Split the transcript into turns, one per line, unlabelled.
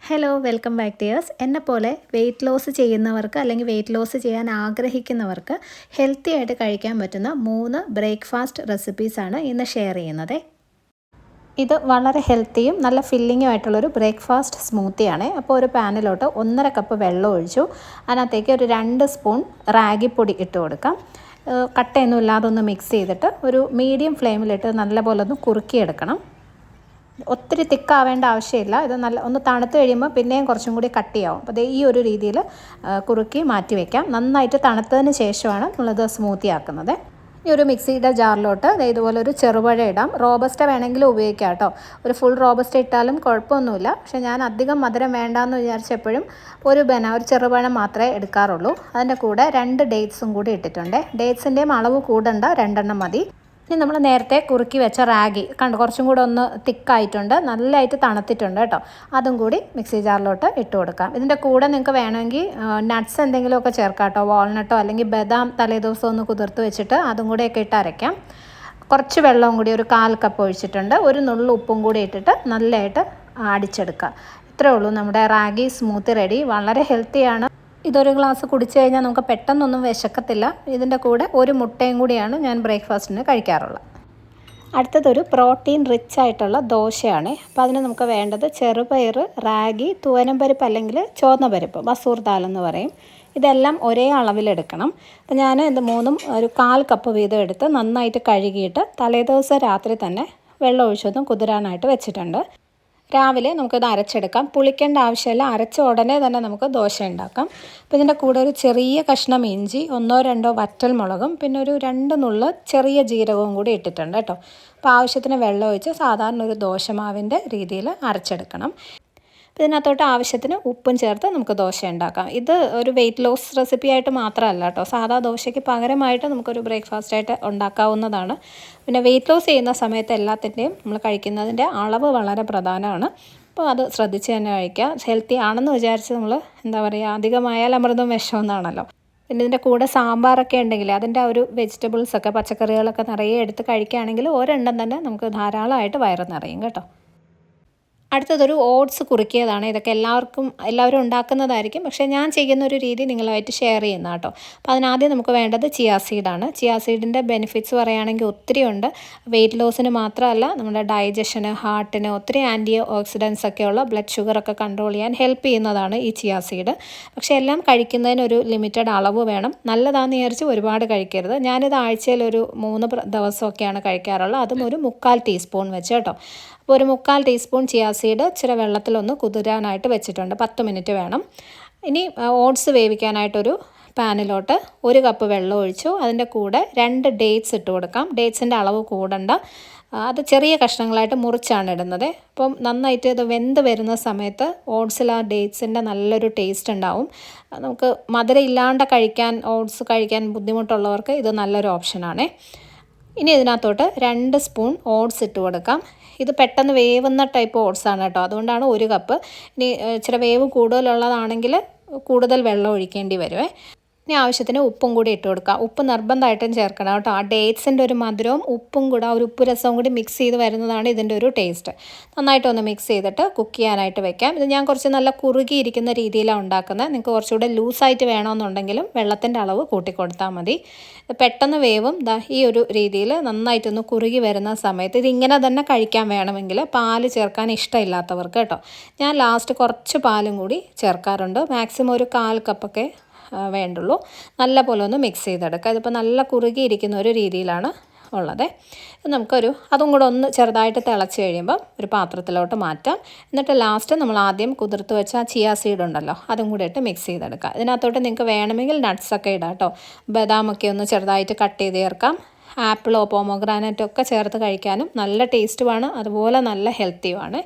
Hello welcome back to yours. എന്നെപ്പോലെ weight loss ചെയ്യുന്നവർക്ക് അല്ലെങ്കിൽ വെയിറ്റ് ലോസ് ചെയ്യാൻ ആഗ്രഹിക്കുന്നവർക്ക് ഹെൽത്തി ആയിട്ട് കഴിക്കാൻ പറ്റുന്ന 3 ബ്രേക്ക്ഫാസ്റ്റ് റെസിപ്പീസാണ് ഇന്ന് ഷെയർ ചെയ്യുന്നത്. ഇത് വളരെ ഹെൽത്തിയും നല്ല ഫില്ലിങ്ങും ആയിട്ടുള്ളൊരു ബ്രേക്ക്ഫാസ്റ്റ് സ്മൂത്തിയാണ്. അപ്പോൾ ഒരു പാനിലോട്ട് 1.5 കപ്പ് വെള്ളം ഒഴിച്ചു. അതിനകത്തേക്ക് ഒരു 2 സ്പൂൺ റാഗിപ്പൊടി ഇട്ട് കൊടുക്കാം. കട്ടയൊന്നും ഇല്ലാതെ ഒന്ന് മിക്സ് ചെയ്തിട്ട് ഒരു മീഡിയം ഫ്ലെയിമിലിട്ട് നല്ലപോലെ ഒന്ന് കുറുക്കിയെടുക്കണം. ഒത്തിരി തിക്കാവേണ്ട ആവശ്യമില്ല. ഇത് നല്ല ഒന്ന് തണുത്ത് കഴിയുമ്പോൾ പിന്നെയും കുറച്ചും കൂടി കട്ടിയാവും. അപ്പോൾ ഈ ഒരു രീതിയിൽ കുറുക്കി മാറ്റി വയ്ക്കാം. നന്നായിട്ട് തണുത്തതിന് ശേഷമാണ് നമ്മളിത് സ്മൂത്തി ആക്കുന്നത്. ഈ ഒരു മിക്സിയുടെ ജാറിലോട്ട് ഇതുപോലെ ഒരു ചെറുപഴം ഇടാം. റോബസ്റ്റ വേണമെങ്കിലും ഉപയോഗിക്കാം കേട്ടോ. ഒരു ഫുൾ റോബസ്റ്റ ഇട്ടാലും കുഴപ്പമൊന്നുമില്ല. പക്ഷേ ഞാൻ അധികം മധുരം വേണ്ടാന്ന് വിചാരിച്ചപ്പോഴും ഒരു ചെറുപഴം മാത്രമേ എടുക്കാറുള്ളൂ. അതിൻ്റെ കൂടെ 2 ഡേറ്റ്സും കൂടി ഇട്ടിട്ടുണ്ട്. ഡേറ്റ്സിൻ്റെയും അളവ് കൂടണ്ട, 2 എണ്ണം മതി. ഇനി നമ്മൾ നേരത്തെ കുറുക്കി വെച്ച റാഗി കുറച്ചും കൂടെ ഒന്ന് തിക്കായിട്ടുണ്ട്, നല്ലതായിട്ട് തണുത്തിട്ടുണ്ട് കേട്ടോ. അതും കൂടി മിക്സി ജാറിലോട്ട് ഇട്ട് കൊടുക്കാം. ഇതിൻ്റെ കൂടെ നിങ്ങൾക്ക് വേണമെങ്കിൽ നട്ട്സ് എന്തെങ്കിലുമൊക്കെ ചേർക്കാം കേട്ടോ. വാൾനട്ടോ അല്ലെങ്കിൽ ബദാം തലേദിവസം ഒന്ന് കുതിർത്ത് വെച്ചിട്ട് അതും കൂടെയൊക്കെ ഇട്ട് അരയ്ക്കാം. കുറച്ച് വെള്ളവും കൂടി ഒരു 1/4 കപ്പ് ഒഴിച്ചിട്ടുണ്ട്. ഒരു നുള്ളു ഉപ്പും കൂടി ഇട്ടിട്ട് നല്ലതായിട്ട് അടിച്ചെടുക്കുക. ഇത്രയേ ഉള്ളൂ, നമ്മുടെ റാഗി സ്മൂത്തി റെഡി. വളരെ ഹെൽത്തിയാണ്. ഇതൊരു ഗ്ലാസ് കുടിച്ചു കഴിഞ്ഞാൽ നമുക്ക് പെട്ടെന്നൊന്നും വിശക്കത്തില്ല. ഇതിൻ്റെ കൂടെ ഒരു മുട്ടയും കൂടിയാണ് ഞാൻ ബ്രേക്ക്ഫാസ്റ്റിന് കഴിക്കാറുള്ളത്. അടുത്തതൊരു പ്രോട്ടീൻ റിച്ച് ആയിട്ടുള്ള ദോശയാണ്. അപ്പോൾ അതിന് നമുക്ക് വേണ്ടത് ചെറുപയർ, റാഗി, തുവരംപരിപ്പ് അല്ലെങ്കിൽ ചുവന്ന പരിപ്പ്, മസൂർ ദാൽ എന്ന് പറയും. ഇതെല്ലാം ഒരേ അളവിലെടുക്കണം. അപ്പോൾ ഞാൻ ഇത് മൂന്നും ഒരു 1/4 കപ്പ് വീതം എടുത്ത് നന്നായിട്ട് കഴുകിയിട്ട് തലേദിവസം രാത്രി തന്നെ വെള്ളം ഒഴിച്ചൊന്നും കുതിരാനായിട്ട് വെച്ചിട്ടുണ്ട്. രാവിലെ നമുക്കിത് അരച്ചെടുക്കാം. പുളിക്കേണ്ട ആവശ്യമില്ല. അരച്ച ഉടനെ തന്നെ നമുക്ക് ദോശ ഉണ്ടാക്കാം. അപ്പോൾ ഇതിൻ്റെ കൂടെ ഒരു ചെറിയ കഷ്ണം ഇഞ്ചി, 1-2 വറ്റൽ മുളകും പിന്നെ ഒരു 2 നുള്ള് ചെറിയ ജീരകവും കൂടി ഇട്ടിട്ടുണ്ട് കേട്ടോ. അപ്പോൾ ആവശ്യത്തിന് വെള്ളം ഒഴിച്ച് സാധാരണ ഒരു ദോശമാവിൻ്റെ രീതിയിൽ അരച്ചെടുക്കണം. അപ്പോൾ ഇതിനകത്തോട്ട് ആവശ്യത്തിന് ഉപ്പും ചേർത്ത് നമുക്ക് ദോശ ഉണ്ടാക്കാം. ഇത് ഒരു വെയിറ്റ് ലോസ് റെസിപ്പി ആയിട്ട് മാത്രമല്ല കേട്ടോ, സാധാ ദോശയ്ക്ക് പകരമായിട്ട് നമുക്കൊരു ബ്രേക്ക്ഫാസ്റ്റായിട്ട് ഉണ്ടാക്കാവുന്നതാണ്. പിന്നെ വെയിറ്റ് ലോസ് ചെയ്യുന്ന സമയത്ത് എല്ലാത്തിൻ്റെയും നമ്മൾ കഴിക്കുന്നതിൻ്റെ അളവ് വളരെ പ്രധാനമാണ്. അപ്പോൾ അത് ശ്രദ്ധിച്ച് തന്നെ കഴിക്കുക. ഹെൽത്തി ആണെന്ന് വിചാരിച്ച് നമ്മൾ അധികമായാൽ അമൃതം വിഷമെന്നാണല്ലോ. പിന്നെ ഇതിൻ്റെ കൂടെ സാമ്പാറൊക്കെ ഉണ്ടെങ്കിൽ അതിൻ്റെ ആ ഒരു വെജിറ്റബിൾസൊക്കെ പച്ചക്കറികളൊക്കെ നിറയെ എടുത്ത് കഴിക്കുകയാണെങ്കിൽ ഒരെണ്ണം തന്നെ നമുക്ക് ധാരാളമായിട്ട് വയറ് നിറയും കേട്ടോ. അടുത്തതൊരു ഓട്സ് കുറുക്കിയതാണ്. ഇതൊക്കെ എല്ലാവരും ഉണ്ടാക്കുന്നതായിരിക്കും. പക്ഷേ ഞാൻ ചെയ്യുന്നൊരു രീതി നിങ്ങളുമായിട്ട് ഷെയർ ചെയ്യുന്ന കേട്ടോ. അപ്പോൾ അതിനാദ്യം നമുക്ക് വേണ്ടത് ചിയാ സീഡാണ്. ചിയാ സീഡിൻ്റെ ബെനിഫിറ്റ്സ് പറയുകയാണെങ്കിൽ ഒത്തിരി ഉണ്ട്. വെയിറ്റ് ലോസിന് മാത്രമല്ല, നമ്മുടെ ഡൈജഷന്, ഹാർട്ടിന് ഒത്തിരി ആൻറ്റി ഓക്സിഡൻസ് ഒക്കെയുള്ള ബ്ലഡ് ഷുഗറൊക്കെ കൺട്രോൾ ചെയ്യാൻ ഹെൽപ്പ് ചെയ്യുന്നതാണ് ഈ ചിയാ സീഡ്. പക്ഷേ എല്ലാം കഴിക്കുന്നതിനൊരു ലിമിറ്റഡ് അളവ് വേണം. നല്ലതാണെന്ന് വിചാരിച്ച് ഒരുപാട് കഴിക്കരുത്. ഞാനിത് ആഴ്ചയിൽ ഒരു 3 ദിവസമൊക്കെയാണ് കഴിക്കാറുള്ളത്. അതും ഒരു 1/4 ടീസ്പൂൺ വെച്ച് കേട്ടോ. അപ്പോൾ ഒരു 1/4 ടീസ്പൂൺ ചിയാ സീഡ് ഇച്ചിരി വെള്ളത്തിലൊന്ന് കുതിരാനായിട്ട് വെച്ചിട്ടുണ്ട്. 10 മിനിറ്റ് വേണം. ഇനി ഓട്സ് വേവിക്കാനായിട്ടൊരു പാനിലോട്ട് 1 കപ്പ് വെള്ളം ഒഴിച്ചു. അതിൻ്റെ കൂടെ 2 ഡേറ്റ്സ് ഇട്ട് കൊടുക്കാം. ഡേറ്റ്സിൻ്റെ അളവ് കൂടണ്ട. അത് ചെറിയ കഷ്ണങ്ങളായിട്ട് മുറിച്ചാണ് ഇടുന്നത്. അപ്പം നന്നായിട്ട് ഇത് വെന്ത് വരുന്ന സമയത്ത് ഓട്സിൽ ആ ഡേറ്റ്സിൻ്റെ നല്ലൊരു ടേസ്റ്റ് ഉണ്ടാവും. നമുക്ക് മധുരം ഇല്ലാണ്ട് ഓട്സ് കഴിക്കാൻ ബുദ്ധിമുട്ടുള്ളവർക്ക് ഇത് നല്ലൊരു ഓപ്ഷനാണ്. ഇനി ഇതിനകത്തോട്ട് 2 സ്പൂൺ ഓട്സ് ഇട്ട് കൊടുക്കാം. ഇത് പെട്ടെന്ന് വേവുന്ന ടൈപ്പ് ഓട്സാണ് കേട്ടോ. അതുകൊണ്ടാണ് 1 കപ്പ്. ഇനി ഇച്ചിരി വേവ് കൂടുതലുള്ളതാണെങ്കിൽ കൂടുതൽ വെള്ളം ഒഴിക്കേണ്ടി വരുമേ. ഇനി ആവശ്യത്തിന് ഉപ്പും കൂടി ഇട്ട് കൊടുക്കുക. ഉപ്പ് നിർബന്ധമായിട്ടും ചേർക്കണം കേട്ടോ. ആ ഡേറ്റ്സിൻ്റെ ഒരു മധുരവും ഉപ്പും കൂടെ ഒരു ഉപ്പ് രസവും കൂടി മിക്സ് ചെയ്ത് വരുന്നതാണ് ഇതിൻ്റെ ഒരു ടേസ്റ്റ്. നന്നായിട്ടൊന്ന് മിക്സ് ചെയ്തിട്ട് കുക്ക് ചെയ്യാനായിട്ട് വെക്കാം. ഇത് ഞാൻ കുറച്ച് നല്ല കുറുകിയിരിക്കുന്ന രീതിയിലാണ് ഉണ്ടാക്കുന്നത്. നിങ്ങൾക്ക് കുറച്ചുകൂടെ ലൂസായിട്ട് വേണമെന്നുണ്ടെങ്കിലും വെള്ളത്തിൻ്റെ അളവ് കൂട്ടിക്കൊടുത്താൽ മതി. പെട്ടെന്ന് വേവും. ഈ ഒരു രീതിയിൽ നന്നായിട്ടൊന്ന് കുറുകി വരുന്ന സമയത്ത് ഇതിങ്ങനെ തന്നെ കഴിക്കാൻ വേണമെങ്കിൽ പാല് ചേർക്കാൻ ഇഷ്ടമില്ലാത്തവർക്ക് കേട്ടോ, ഞാൻ ലാസ്റ്റ് കുറച്ച് പാലും കൂടി ചേർക്കാറുണ്ട്. മാക്സിമം ഒരു 1/4 കപ്പൊക്കെ വേണ്ടുള്ളൂ. നല്ല പോലെ ഒന്ന് മിക്സ് ചെയ്തെടുക്കുക. ഇതിപ്പോൾ നല്ല കുറുകിയിരിക്കുന്ന ഒരു രീതിയിലാണ് ഉള്ളത്. അതും കൂടെ ഒന്ന് ചെറുതായിട്ട് തിളച്ച് കഴിയുമ്പോൾ ഒരു പാത്രത്തിലോട്ട് മാറ്റാം. എന്നിട്ട് ലാസ്റ്റ് നമ്മൾ ആദ്യം കുതിർത്ത് വെച്ച ആ ചിയാ സീഡ് ഉണ്ടല്ലോ, അതും കൂടെ ഇട്ട് മിക്സ് ചെയ്തെടുക്കുക. ഇതിനകത്തോട്ട് നിങ്ങൾക്ക് വേണമെങ്കിൽ നട്ട്സൊക്കെ ഇടാം കേട്ടോ. ബദാമൊക്കെ ഒന്ന് ചെറുതായിട്ട് കട്ട് ചെയ്ത് ചേർക്കാം. ആപ്പിളോ പോമോഗ്രാനറ്റോ ഒക്കെ ചേർത്ത് കഴിക്കാനും നല്ല ടേസ്റ്റുമാണ്, അതുപോലെ നല്ല ഹെൽത്തിയുമാണ്.